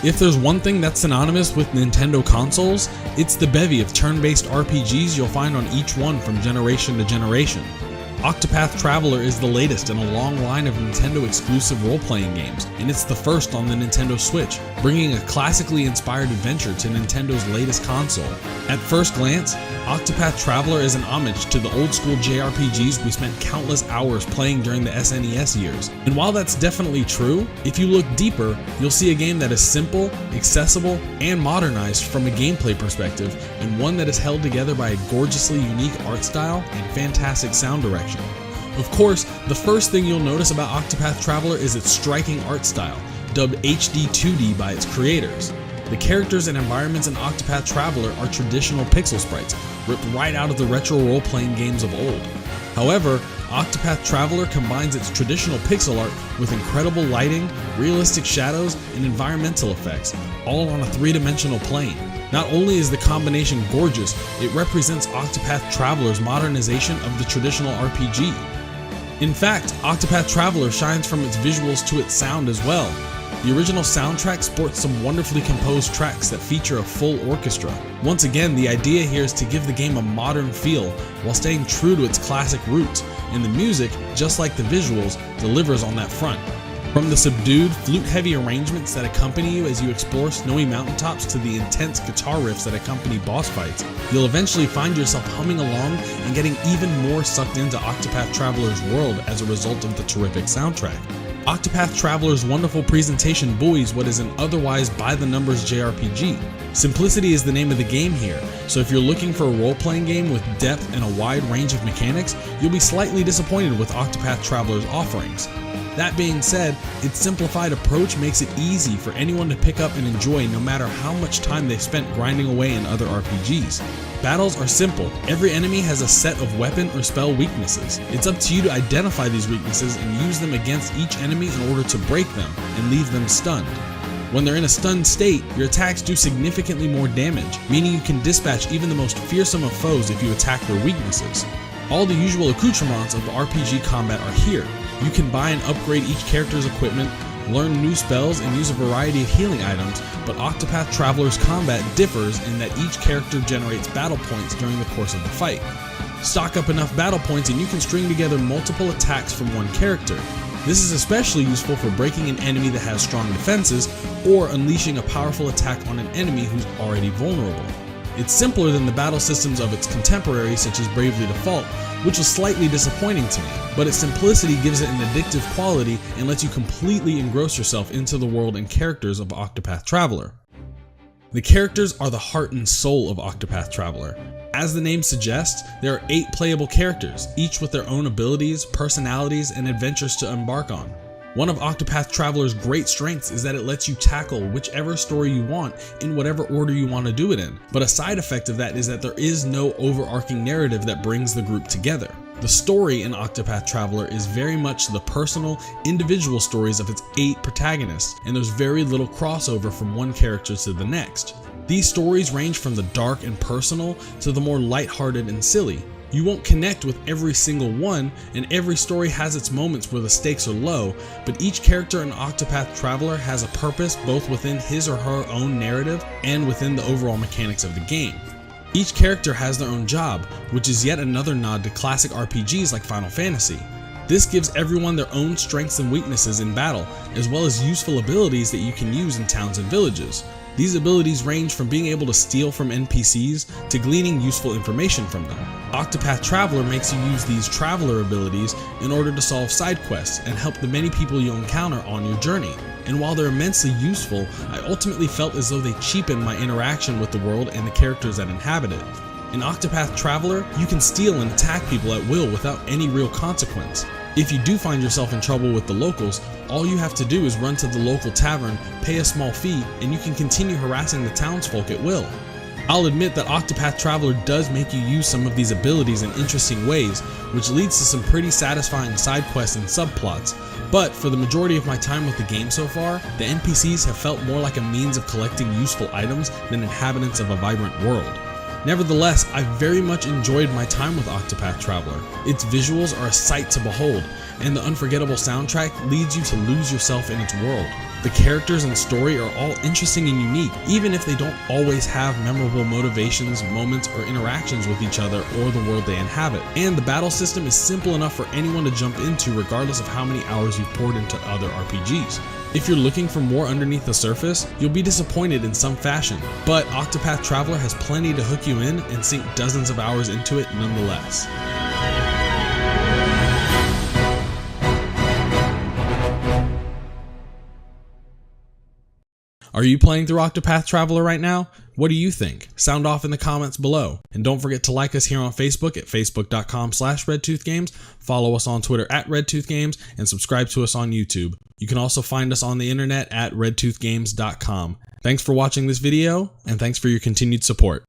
If there's one thing that's synonymous with Nintendo consoles, it's the bevy of turn-based RPGs you'll find on each one from generation to generation. Octopath Traveler is the latest in a long line of Nintendo exclusive role-playing games, and it's the first on the Nintendo Switch, bringing a classically inspired adventure to Nintendo's latest console. At first glance, Octopath Traveler is an homage to the old-school JRPGs we spent countless hours playing during the SNES years. And while that's definitely true, if you look deeper, you'll see a game that is simple, accessible, and modernized from a gameplay perspective, and one that is held together by a gorgeously unique art style and fantastic sound direction. Of course, the first thing you'll notice about Octopath Traveler is its striking art style, dubbed HD 2D by its creators. The characters and environments in Octopath Traveler are traditional pixel sprites, ripped right out of the retro role-playing games of old. However, Octopath Traveler combines its traditional pixel art with incredible lighting, realistic shadows, and environmental effects, all on a three-dimensional plane. Not only is the combination gorgeous, it represents Octopath Traveler's modernization of the traditional RPG. In fact, Octopath Traveler shines from its visuals to its sound as well. The original soundtrack sports some wonderfully composed tracks that feature a full orchestra. Once again, the idea here is to give the game a modern feel while staying true to its classic roots, and the music, just like the visuals, delivers on that front. From the subdued, flute-heavy arrangements that accompany you as you explore snowy mountaintops to the intense guitar riffs that accompany boss fights, you'll eventually find yourself humming along and getting even more sucked into Octopath Traveler's world as a result of the terrific soundtrack. Octopath Traveler's wonderful presentation buoys what is an otherwise by-the-numbers JRPG. Simplicity is the name of the game here, so if you're looking for a role-playing game with depth and a wide range of mechanics, you'll be slightly disappointed with Octopath Traveler's offerings. That being said, its simplified approach makes it easy for anyone to pick up and enjoy no matter how much time they've spent grinding away in other RPGs. Battles are simple. Every enemy has a set of weapon or spell weaknesses. It's up to you to identify these weaknesses and use them against each enemy in order to break them and leave them stunned. When they're in a stunned state, your attacks do significantly more damage, meaning you can dispatch even the most fearsome of foes if you attack their weaknesses. All the usual accoutrements of the RPG combat are here. You can buy and upgrade each character's equipment, learn new spells, and use a variety of healing items, but Octopath Traveler's combat differs in that each character generates battle points during the course of the fight. Stock up enough battle points and you can string together multiple attacks from one character. This is especially useful for breaking an enemy that has strong defenses, or unleashing a powerful attack on an enemy who's already vulnerable. It's simpler than the battle systems of its contemporaries such as Bravely Default, which was slightly disappointing to me, but its simplicity gives it an addictive quality and lets you completely engross yourself into the world and characters of Octopath Traveler. The characters are the heart and soul of Octopath Traveler. As the name suggests, there are 8 playable characters, each with their own abilities, personalities, and adventures to embark on. One of Octopath Traveler's great strengths is that it lets you tackle whichever story you want in whatever order you want to do it in, but a side effect of that is that there is no overarching narrative that brings the group together. The story in Octopath Traveler is very much the personal, individual stories of its 8 protagonists, and there's very little crossover from one character to the next. These stories range from the dark and personal to the more lighthearted and silly. You won't connect with every single one, and every story has its moments where the stakes are low, but each character in Octopath Traveler has a purpose both within his or her own narrative and within the overall mechanics of the game. Each character has their own job, which is yet another nod to classic RPGs like Final Fantasy. This gives everyone their own strengths and weaknesses in battle, as well as useful abilities that you can use in towns and villages. These abilities range from being able to steal from NPCs to gleaning useful information from them. Octopath Traveler makes you use these traveler abilities in order to solve side quests and help the many people you encounter on your journey. And while they're immensely useful, I ultimately felt as though they cheapened my interaction with the world and the characters that inhabit it. In Octopath Traveler, you can steal and attack people at will without any real consequence. If you do find yourself in trouble with the locals, all you have to do is run to the local tavern, pay a small fee, and you can continue harassing the townsfolk at will. I'll admit that Octopath Traveler does make you use some of these abilities in interesting ways, which leads to some pretty satisfying side quests and subplots, but for the majority of my time with the game so far, the NPCs have felt more like a means of collecting useful items than inhabitants of a vibrant world. Nevertheless, I very much enjoyed my time with Octopath Traveler. Its visuals are a sight to behold, and the unforgettable soundtrack leads you to lose yourself in its world. The characters and story are all interesting and unique, even if they don't always have memorable motivations, moments, or interactions with each other or the world they inhabit. And the battle system is simple enough for anyone to jump into regardless of how many hours you've poured into other RPGs. If you're looking for more underneath the surface, you'll be disappointed in some fashion, but Octopath Traveler has plenty to hook you in and sink dozens of hours into it nonetheless. Are you playing through Octopath Traveler right now? What do you think? Sound off in the comments below. And don't forget to like us here on Facebook at facebook.com/redtoothgames, follow us on Twitter at redtoothgames, and subscribe to us on YouTube. You can also find us on the internet at redtoothgames.com. Thanks for watching this video, and thanks for your continued support.